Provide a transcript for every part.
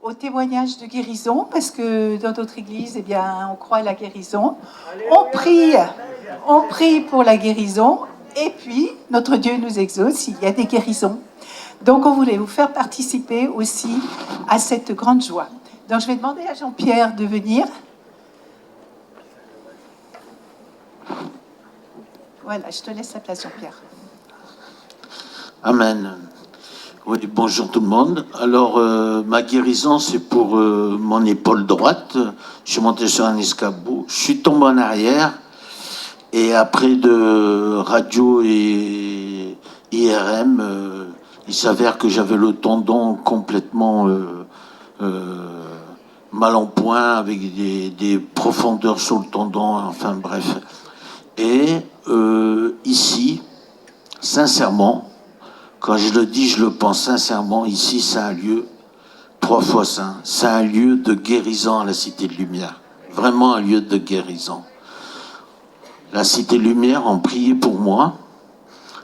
au témoignage de guérison, parce que dans notre église, eh bien, on croit à la guérison. On prie pour la guérison, et puis notre Dieu nous exauce, il y a des guérisons. Donc, on voulait vous faire participer aussi à cette grande joie. Donc, je vais demander à Jean-Pierre de venir. Voilà, je te laisse la place, Jean-Pierre. Amen. Oui, bonjour tout le monde. Alors, ma guérison, c'est pour mon épaule droite. Je suis monté sur un escabeau. Je suis tombé en arrière. Et après de radio et IRM, il s'avère que j'avais le tendon complètement mal en point, avec des profondeurs sur le tendon, enfin bref. Et ici, sincèrement, quand je le dis, je le pense sincèrement, ici c'est un lieu 3 fois saint, c'est un lieu de guérison à la Cité de Lumière, vraiment un lieu de guérison. La Cité de Lumière ont prié pour moi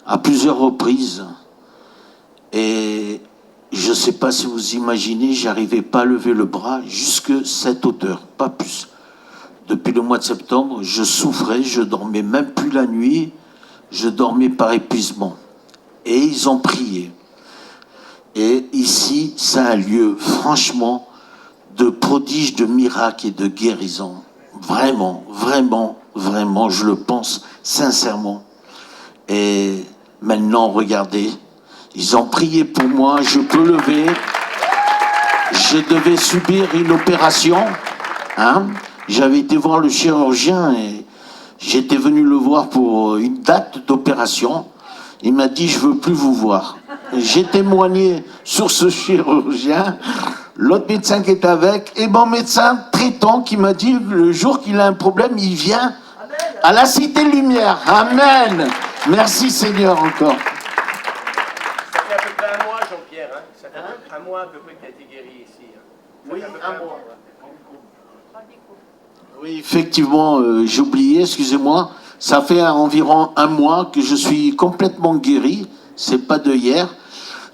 à plusieurs reprises, et je ne sais pas si vous imaginez, j'arrivais pas à lever le bras jusque cette hauteur, pas plus. Depuis le mois de septembre, je souffrais, je dormais même plus la nuit, je dormais par épuisement. Et ils ont prié. Et ici, c'est un lieu, franchement, de prodige, de miracles et de guérison. Vraiment, vraiment, vraiment, je le pense sincèrement. Et maintenant, regardez, ils ont prié pour moi, je peux lever. Je devais subir une opération. J'avais été voir le chirurgien et j'étais venu le voir pour une date d'opération. Il m'a dit, je veux plus vous voir. J'ai témoigné sur ce chirurgien, l'autre médecin qui est avec, et mon médecin traitant qui m'a dit, le jour qu'il a un problème, il vient à la Cité Lumière. Amen. Merci Seigneur encore. Ça fait à peu près un mois, Jean-Pierre. Hein. Ça fait un mois à peu près que tu as été guéri ici. Hein. Oui, un mois. Oui, effectivement, j'ai oublié, excusez-moi. Ça fait environ un mois que je suis complètement guéri. C'est pas de hier.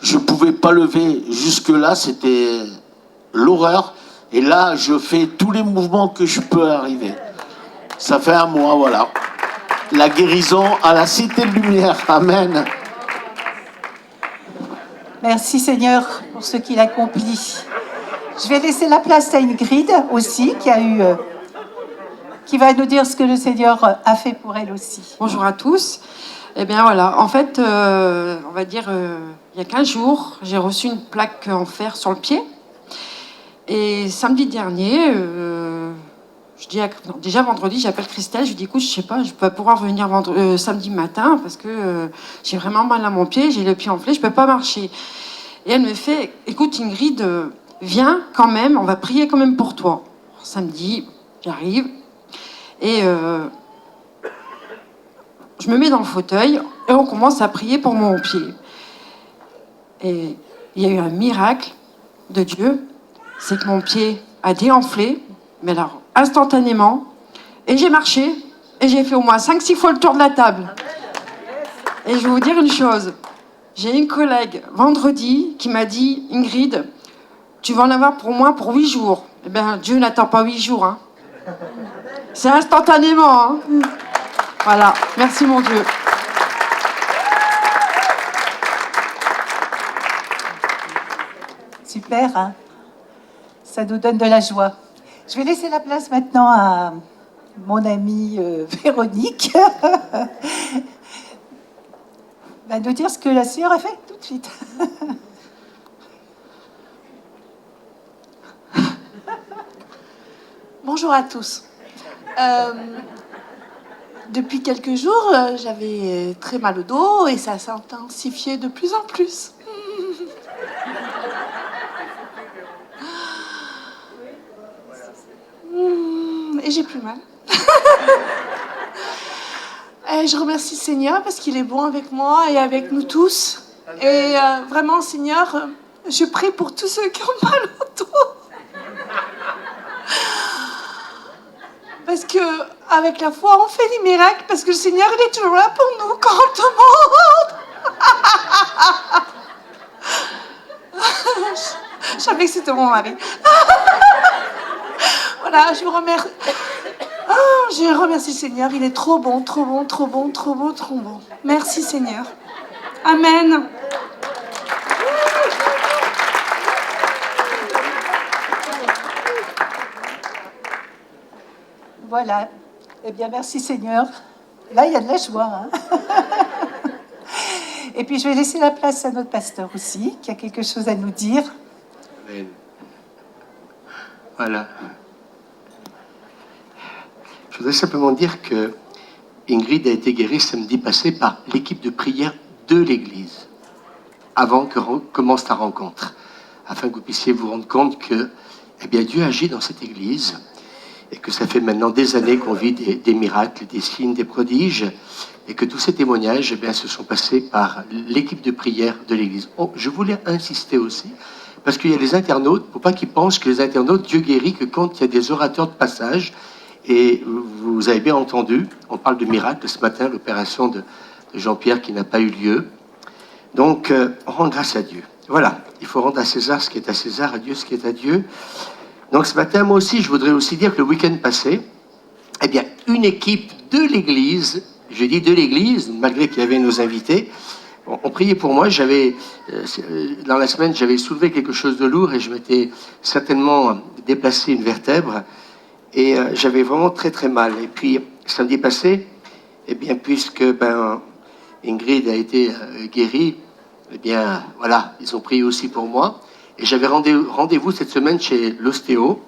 Je pouvais pas lever jusque-là, c'était l'horreur. Et là, je fais tous les mouvements que je peux arriver. Ça fait un mois, voilà. La guérison à la Cité de Lumière. Amen. Merci Seigneur pour ce qu'il accomplit. Je vais laisser la place à Ingrid aussi, qui va nous dire ce que le Seigneur a fait pour elle aussi. Bonjour à tous. Eh bien voilà, en fait, on va dire, il y a 15 jours, j'ai reçu une plaque en fer sur le pied. Et samedi dernier, déjà vendredi, j'appelle Christelle, je lui dis, écoute, je sais pas, je peux pas pouvoir venir samedi matin parce que j'ai vraiment mal à mon pied, j'ai le pied enflé, je peux pas marcher. Et elle me fait, écoute Ingrid, viens quand même, on va prier quand même pour toi. Alors, samedi, j'arrive. Et je me mets dans le fauteuil et on commence à prier pour mon pied. Et il y a eu un miracle de Dieu, c'est que mon pied a déenflé, mais alors instantanément, et j'ai marché, et j'ai fait au moins 5-6 fois le tour de la table. Et je vais vous dire une chose, j'ai une collègue vendredi qui m'a dit, Ingrid, tu vas en avoir pour moi pour 8 jours. Eh bien, Dieu n'attend pas 8 jours, hein. C'est instantanément, hein. Voilà, merci mon Dieu. Super, hein? Ça nous donne de la joie. Je vais laisser la place maintenant à mon amie Véronique. Va nous dire ce que la Seigneur a fait tout de suite. Bonjour à tous. Depuis quelques jours, j'avais très mal au dos et ça s'est intensifié de plus en plus. Et j'ai plus mal. Et je remercie le Seigneur parce qu'il est bon avec moi et avec nous tous. Et vraiment, Seigneur, je prie pour tous ceux qui ont mal au dos. Parce que avec la foi, on fait des miracles parce que le Seigneur, il est toujours là pour nous quand on demande. Je savais que c'était mon mari. Voilà, je vous remercie. Oh, je remercie le Seigneur. Il est trop bon, trop bon, trop bon, trop beau, trop bon. Merci Seigneur. Amen. Voilà. Eh bien, merci Seigneur. Là, il y a de la joie. Hein. Et puis, je vais laisser la place à notre pasteur aussi, qui a quelque chose à nous dire. Amen. Voilà. Je voudrais simplement dire que Ingrid a été guérie samedi passé par l'équipe de prière de l'Église, avant que commence la rencontre, afin que vous puissiez vous rendre compte que eh bien, Dieu agit dans cette Église, et que ça fait maintenant des années qu'on vit des miracles, des signes, des prodiges, et que tous ces témoignages eh bien, se sont passés par l'équipe de prière de l'Église. Oh, je voulais insister aussi, parce qu'il y a des internautes, il ne faut pas qu'ils pensent que les internautes, Dieu guérit que quand il y a des orateurs de passage, et vous avez bien entendu, on parle de miracle ce matin, l'opération de Jean-Pierre qui n'a pas eu lieu. Donc, on rend grâce à Dieu. Voilà, il faut rendre à César ce qui est à César, à Dieu ce qui est à Dieu. Donc ce matin, moi aussi, je voudrais aussi dire que le week-end passé, eh bien, une équipe de l'Église, je dis de l'Église, malgré qu'il y avait nos invités, on priait pour moi. Dans la semaine, j'avais soulevé quelque chose de lourd et je m'étais certainement déplacé une vertèbre et j'avais vraiment très très mal. Et puis, samedi passé, eh bien, puisque Ingrid a été guérie, eh bien, voilà, ils ont prié aussi pour moi. Et j'avais rendez-vous cette semaine chez l'ostéo.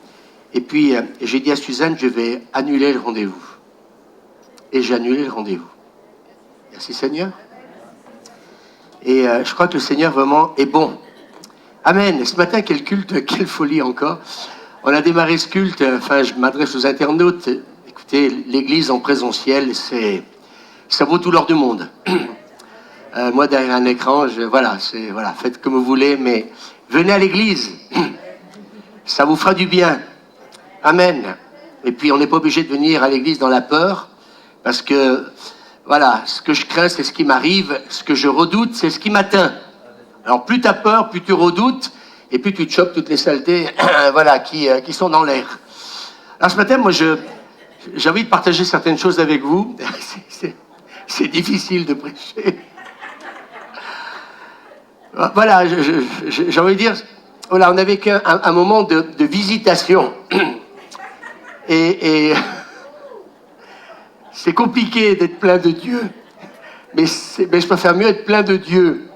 Et puis, j'ai dit à Suzanne, je vais annuler le rendez-vous. Et j'ai annulé le rendez-vous. Merci Seigneur. Et je crois que le Seigneur vraiment est bon. Amen. Et ce matin, quel culte, quelle folie encore. On a démarré ce culte, enfin, je m'adresse aux internautes. Écoutez, l'église en présentiel, ça vaut tout l'or du monde. Moi, derrière un écran, voilà, faites comme vous voulez, mais venez à l'église. Ça vous fera du bien. Amen. Et puis, on n'est pas obligé de venir à l'église dans la peur, parce que, voilà, ce que je crains, c'est ce qui m'arrive. Ce que je redoute, c'est ce qui m'atteint. Alors, plus tu as peur, plus tu redoutes, et plus tu te chopes toutes les saletés voilà, qui sont dans l'air. Alors, ce matin, moi, j'ai envie de partager certaines choses avec vous. C'est difficile de prêcher. Voilà, j'ai envie de dire, voilà, on a vécu un moment de visitation. Et c'est compliqué d'être plein de Dieu. Mais je préfère mieux être plein de Dieu.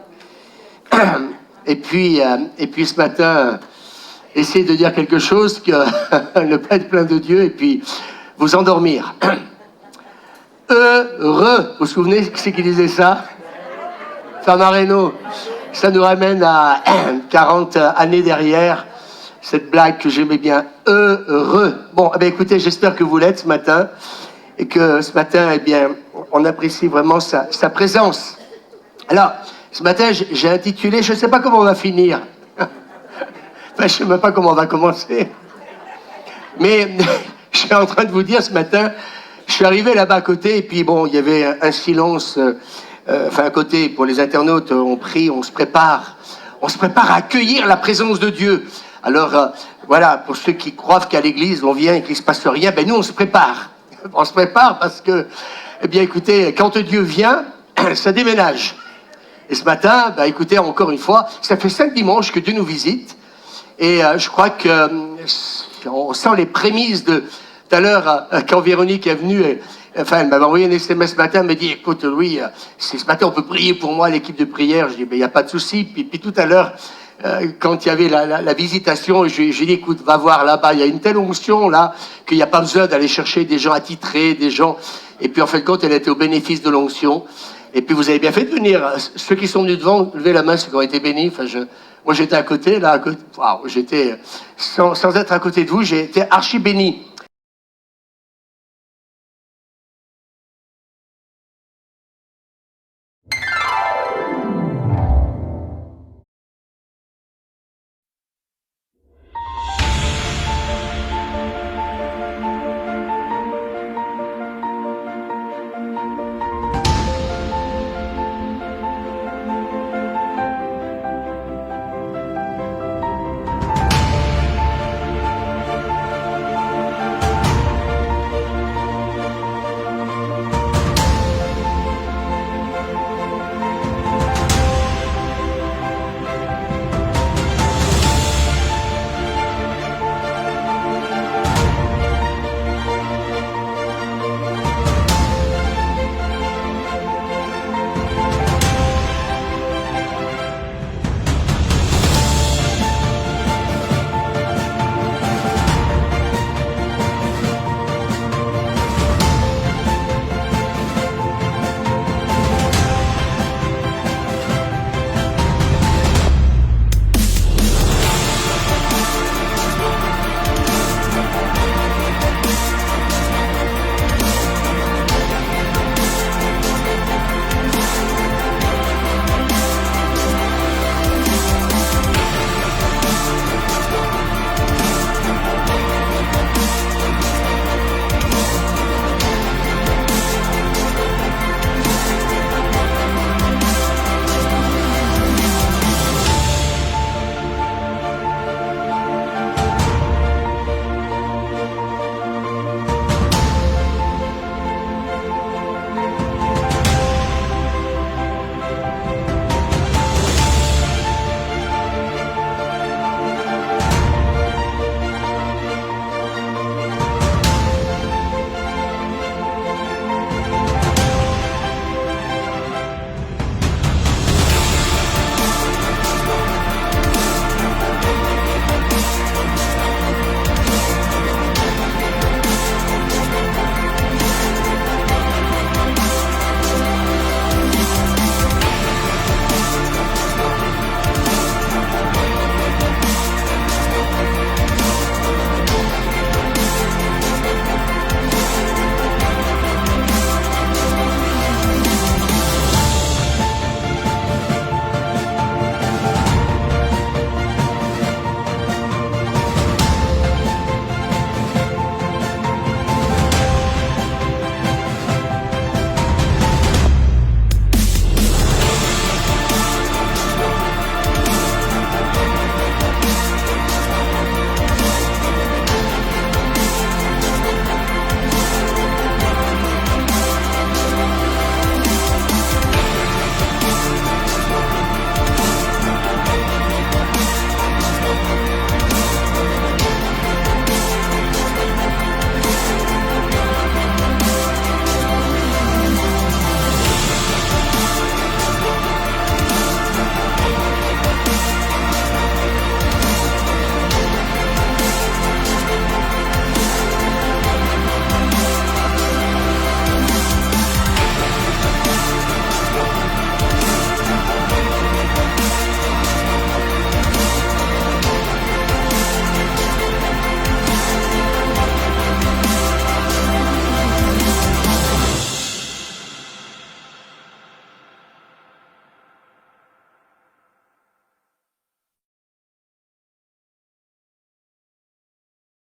Et puis ce matin, essayer de dire quelque chose que ne pas être plein de Dieu et puis vous endormir. Heureux, vous vous souvenez que c'est qui disait ça? Fernand Reynaud. Ça nous ramène à 40 années derrière, cette blague que j'aimais bien. Heureux. Bon, eh bien, écoutez, j'espère que vous l'êtes ce matin, et que ce matin, eh bien, on apprécie vraiment sa présence. Alors, ce matin, j'ai intitulé, je ne sais pas comment on va finir. Enfin, je ne sais même pas comment on va commencer. Mais je suis en train de vous dire ce matin, je suis arrivé là-bas à côté, et puis bon, il y avait un silence... à côté, pour les internautes, on prie, on se prépare à accueillir la présence de Dieu. Alors, voilà, pour ceux qui croient qu'à l'église, on vient et qu'il ne se passe rien, ben nous, on se prépare. On se prépare parce que, eh bien, écoutez, quand Dieu vient, ça déménage. Et ce matin, ben, écoutez, encore une fois, ça fait 5 dimanches que Dieu nous visite. Et je crois que on sent les prémices de... Tout à l'heure, quand Véronique est venue... Enfin, elle m'avait envoyé un SMS ce matin, elle m'a dit, écoute, Louis, ce matin, on peut prier pour moi, l'équipe de prière. Je dis, il n'y a pas de souci. Puis tout à l'heure, quand il y avait la visitation, j'ai dit, écoute, va voir là-bas, il y a une telle onction, là, qu'il n'y a pas besoin d'aller chercher des gens attitrés, des gens... Et puis, en fin de compte, elle était au bénéfice de l'onction. Et puis, vous avez bien fait de venir. Ceux qui sont venus devant, levez la main, ceux qui ont été bénis. Enfin, moi, j'étais à côté, là, à côté. Waouh, j'étais... Sans être à côté de vous, j'ai été archi béni.